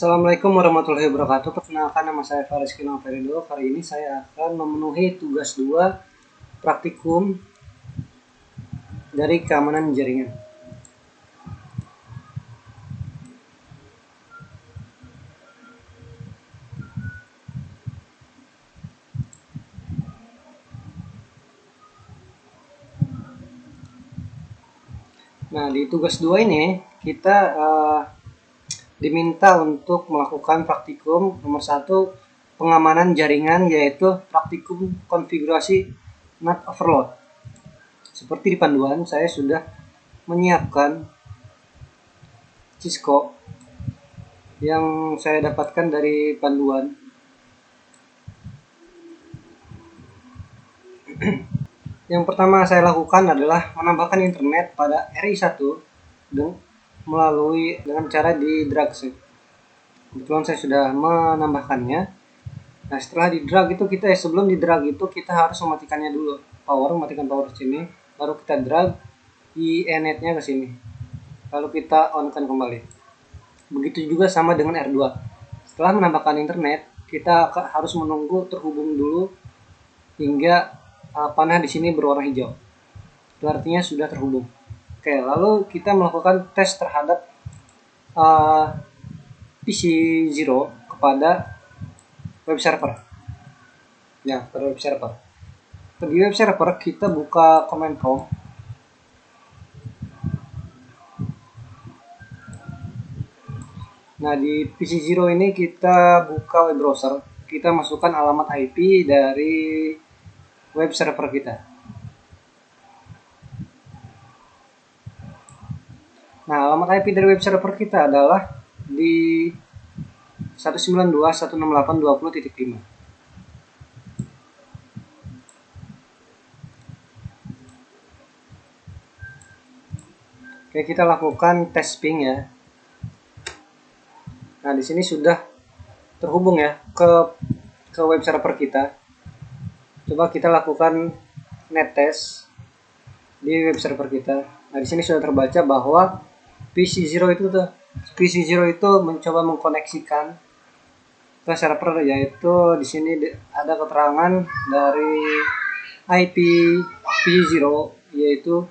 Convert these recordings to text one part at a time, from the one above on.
Assalamualaikum warahmatullahi wabarakatuh. Perkenalkan, nama saya Farizky Noverido. Kali ini saya akan memenuhi tugas 2 praktikum dari keamanan jaringan. Nah, di tugas 2 ini kita diminta untuk melakukan praktikum nomor 1 pengamanan jaringan, yaitu praktikum konfigurasi NAT overload. Seperti di panduan, saya sudah menyiapkan Cisco yang saya dapatkan dari panduan. Yang pertama saya lakukan adalah menambahkan internet pada RI1 dengan cara di drag. Kebetulan saya sudah menambahkannya. Nah, setelah di drag itu sebelum di drag itu kita harus mematikannya dulu. Matikan power di sini, baru kita drag IENet-nya ke sini. Lalu kita on-kan kembali. Begitu juga sama dengan R2. Setelah menambahkan internet, kita harus menunggu terhubung dulu hingga panah di sini berwarna hijau. Itu artinya sudah terhubung. Oke, lalu kita melakukan tes terhadap PC0 kepada web server. Ya, pada web server. Di web server kita buka command prompt. Nah, di PC0 ini kita buka web browser. Kita masukkan alamat IP dari web server kita. Nah, alamat IP dari web server kita adalah di 192.168.20.5. Oke, kita lakukan tes ping ya. Nah, di sini sudah terhubung ya ke web server kita. Coba kita lakukan net test di web server kita. Nah, di sini sudah terbaca bahwa PC0 itu mencoba mengkoneksikan ke server, yaitu di sini ada keterangan dari IP PC0 yaitu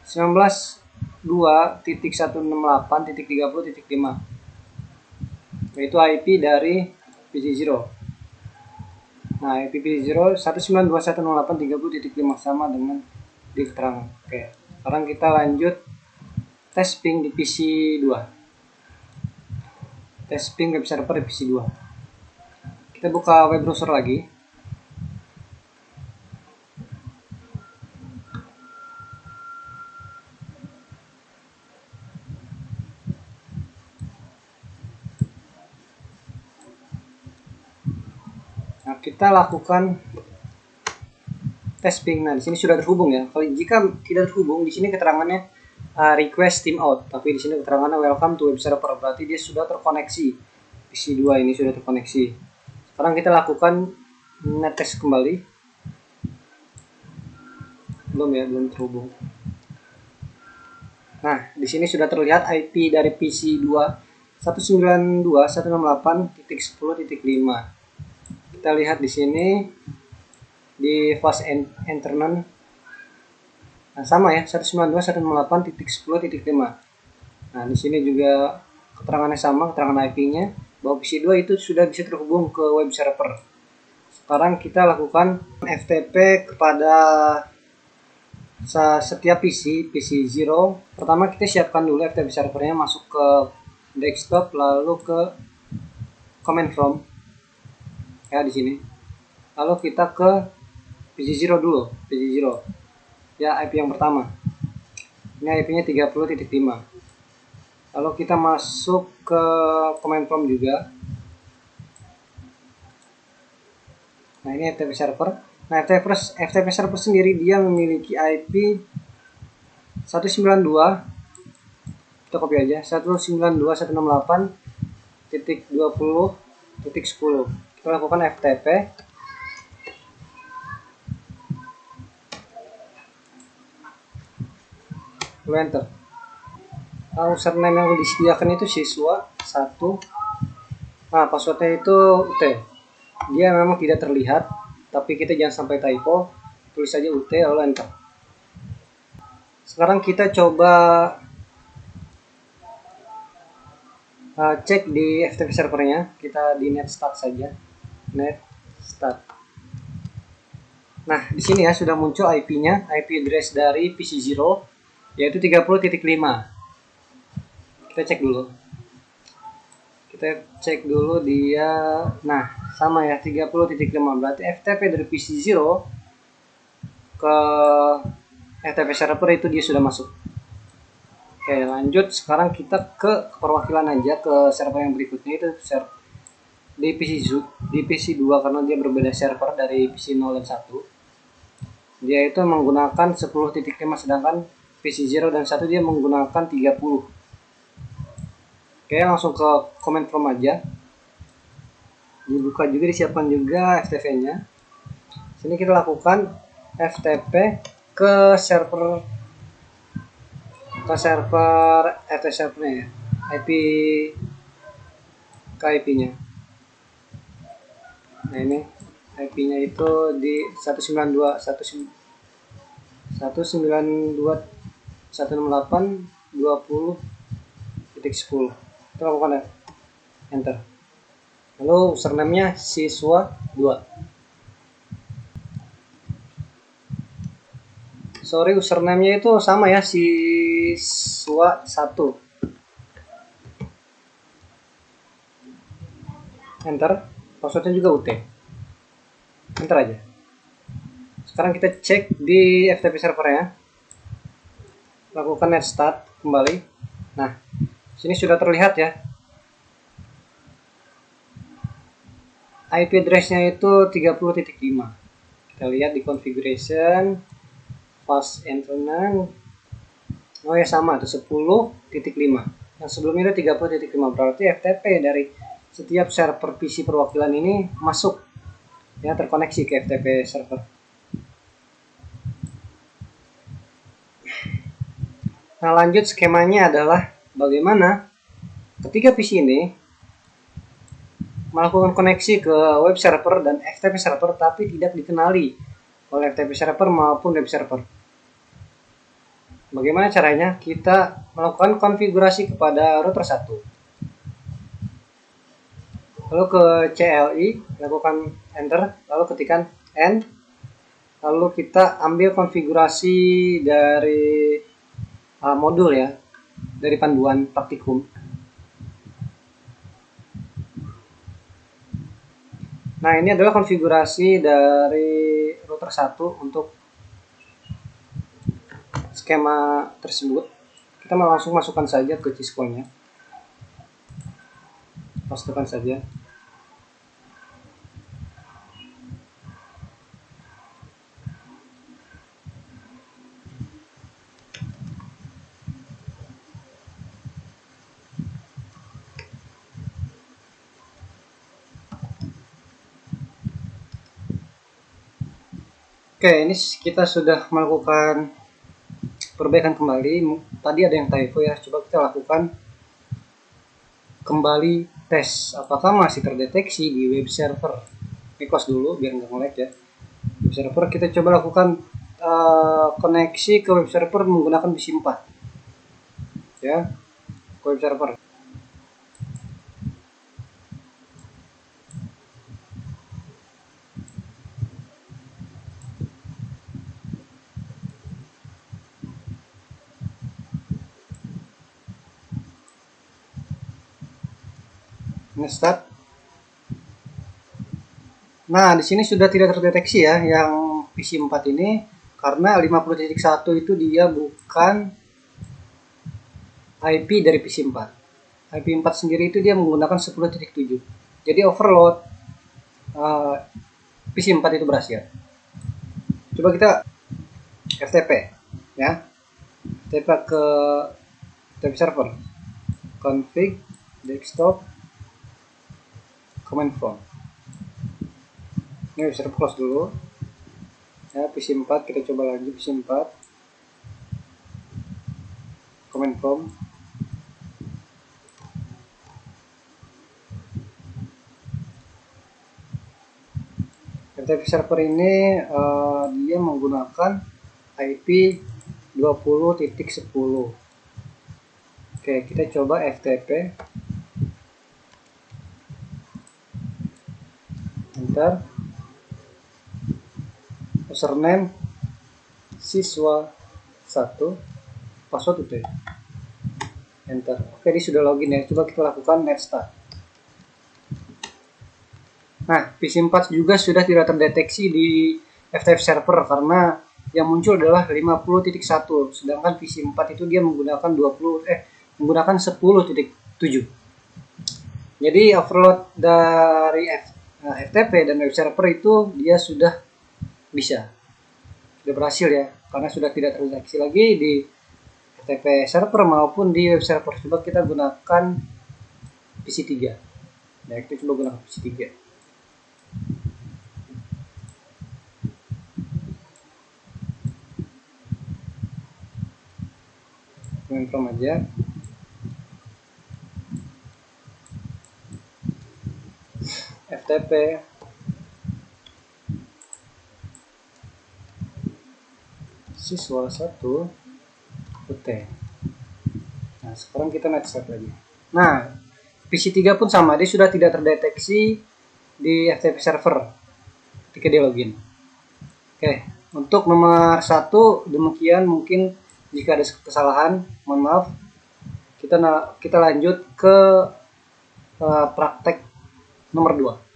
19.2.168.30.5, yaitu IP dari PC0. Nah, IP PC0 192.168.30.5 sama dengan di keterangan. Oke, sekarang kita lanjut tes ping di PC2. Tes ping web server di PC2. Kita buka web browser lagi. Nah, kita lakukan tes ping. Nah, di sini sudah terhubung ya. Kalau jika tidak terhubung, di sini keterangannya request timeout, tapi di sini keterangannya welcome to web server, berarti dia sudah terkoneksi. PC2 ini sudah terkoneksi. Sekarang kita lakukan nettest kembali. Belum terhubung. Nah, di sini sudah terlihat IP dari PC2 192.168.10.5. Kita lihat di sini di fast internet. Nah, sama ya, 192.168.10.5. Nah, di sini juga keterangannya sama, keterangan IP-nya bahwa PC2 itu sudah bisa terhubung ke web server. Sekarang kita lakukan FTP kepada setiap PC0. Pertama kita siapkan dulu FTP servernya, masuk ke desktop lalu ke command prompt ya di sini. Lalu kita ke PC0 dulu, PC0. Ya, IP yang pertama. Ini IP-nya 30.5. Lalu kita masuk ke command prompt juga. Nah, ini FTP server. Nah, FTP server sendiri dia memiliki IP 192. Kita copy aja, 192.168.20.10. Kita lakukan FTP. Enter. Username yang disediakan itu siswa 1 Nah, passwordnya itu UT. Dia memang tidak terlihat, tapi kita jangan sampai typo. Tulis saja UT lalu enter. Sekarang kita coba cek di FTP servernya. Kita di netstart saja. Netstart. Nah, di sini ya sudah muncul IP-nya, IP address dari PC0 yaitu 30.5. Kita cek dulu. Kita cek dulu dia. Nah, sama ya 30.5. Berarti FTP dari PC0 ke FTP server itu dia sudah masuk. Oke, lanjut. Sekarang kita ke perwakilan aja, ke server yang berikutnya itu di PC2 karena dia berbeda server dari PC0 dan 1. Dia itu menggunakan 10.5 sedangkan PC0 dan 1 dia menggunakan 30. Oke, langsung ke comment from aja. Dibuka juga, disiapkan juga FTP-nya. Sini kita lakukan FTP ke server FTP servernya ya. IP ke IP-nya. Nah, ini IP-nya itu di 192.168.20.10. Kita lakukan ya. Enter. Lalu username-nya siswa 2. Sorry, username-nya itu sama ya, siswa 1. Enter. Passwordnya juga UT. Enter aja. Sekarang kita cek di FTP servernya. Lakukan netstart kembali. Nah, sini sudah terlihat ya. IP address-nya itu 30.5. Kita lihat di configuration, fast internet. Oh ya, sama tuh 10.5. Yang sebelumnya itu 30.5. Berarti FTP dari setiap server PC perwakilan ini masuk ya, terkoneksi ke FTP server. Nah, lanjut skemanya adalah bagaimana ketika PC ini melakukan koneksi ke web server dan FTP server tapi tidak dikenali oleh FTP server maupun web server. Bagaimana caranya? Kita melakukan konfigurasi kepada router 1. Lalu ke CLI, lakukan enter, lalu ketikkan N. Lalu kita ambil konfigurasi dari modul ya, dari panduan praktikum. Nah, ini adalah konfigurasi dari router 1 untuk skema tersebut. Kita langsung masukkan saja ke Cisco-nya. Pastikan saja. Oke, ini kita sudah melakukan perbaikan kembali. Tadi ada yang typo ya. Coba kita lakukan kembali tes apakah masih terdeteksi di web server. Request dulu biar nggak nge-lag ya. Web server kita coba lakukan koneksi ke web server menggunakan PC 4 ya, ke web server. Start. Nah, di sini sudah tidak terdeteksi ya yang PC 4 ini karena 50.1 itu dia bukan IP dari PC 4. IP 4 sendiri itu dia menggunakan 10.7. Jadi overload PC 4 itu berhasil. Coba kita FTP ya. FTP ke FTP server. Config desktop command from. Ini bisa close dulu ya. PC 4 kita coba lagi, PC 4 command from. FTP server ini dia menggunakan IP 20.10. Oke, kita coba FTP, enter, username siswa 1, password itu ya, enter. Oke, ini sudah login ya. Coba kita lakukan net start. Nah, PC4 juga sudah tidak terdeteksi di FTP server karena yang muncul adalah 50.1, sedangkan PC4 itu dia menggunakan 10.7. Jadi overload dari FTP dan web server itu dia sudah berhasil ya, karena sudah tidak terdeteksi lagi di FTP server maupun di web server. Coba kita gunakan PC3. Nah, kita coba gunakan PC3. Confirm aja. FTP siswa 1 UT. Nah, sekarang kita net start lagi. Nah, PC3 pun sama, dia sudah tidak terdeteksi di FTP server ketika dia login. Oke, untuk nomor 1 demikian. Mungkin jika ada kesalahan, mohon maaf. Kita lanjut ke praktek nomor 2.